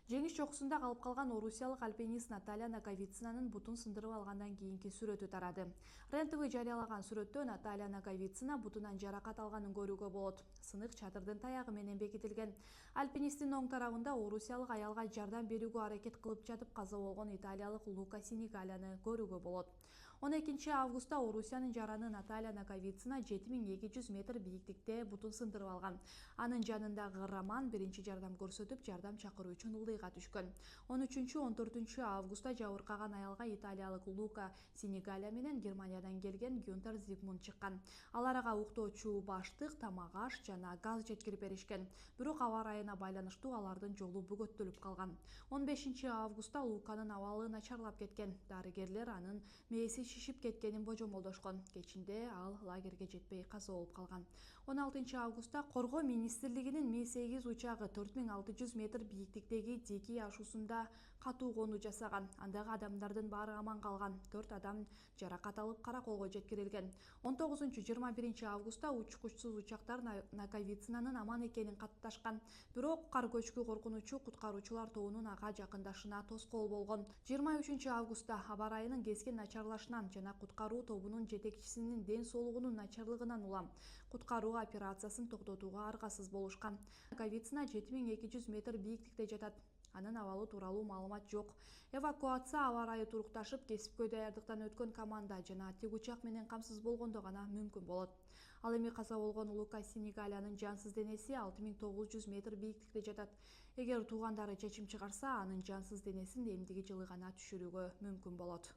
Жеңиш чокусунда калып калган орусиялык альпинист Наталья Наговицинанын бутун сындырып алгандан кийинки сүрөтү тарады. РЕН-ТВ жарыялаган сүрөттө Наталья Наговицина бутунан жаракат алганын көрүүгө болот. Сынык чатырдын таягы менен бекитилген. Альпинисттин оң тарабында орусиялык аялга жардам берүүгө аракет кылып жатып каза болгон италиялык Лука Синегаляны көрүүгө болот. 12 августта Орусиянын жараны Наталья Наговицина 7200 метр бийиктикте бутун сындырып алган. Анын жанындагы Роман биринчи жардам көрсөтүп, жардам чакыруу үчүн ылдыйга түшкөн. 13-14 августта жабыркаган аялга италиялык Лука Синегаля менен Германиядан келген Гюнтер Зигмунд чыккан. Алар ага уктоочу баштык, тамак аш жана газ жеткирип беришкен. Бирок аба ырайына байланыштуу алардын жолу бөгөттөлүп калган. 15-августта Луканын абалы начарлап кеткен. Дарыгерлер анын мээси шишип кеткенин божомолдошкон. Кечинде ал лагерге жетпей каза болуп калган. 16-августта Коргоо министрлигинин Ми-8 учагы 4600 метр бийиктиктеги Дики ашуусунда катуу конуу жасаган. Андагы адамдардын баары аман калган. 4 адам жаракат алып караколго жеткирилген. 19-21-августта учкучсуз учактар Наговицинанын аман экенин катташкан. Бирок кар көчкү коркунучу куткаруучулар тобунун ага жакындашына тоскоол болгон. 23-августта аба ырайынын кескин начарлашынан жана куткаруу тобунун жетекчисинин ден соолугунун начарлыгынан улам куткаруу операциясын токтотууга аргасыз болушкан. Наговицина 7200 метр бийиктикте жатат. Анын абалы тууралуу маалымат жок. Эвакуация аба ырайы турукташып, кесипкөй даярдыктан өткөн команда жана тик учак менен камсыз болгондо гана мүмкүн болот. Ал эми каза болгон Лука Синегалянын жансыз денеси 6900 метр бийиктикте жатат. Эгер туугандары чечим чыгарса, анын жансыз денесин эмдиги жылы гана түшүрүүгө мүмкүн болот.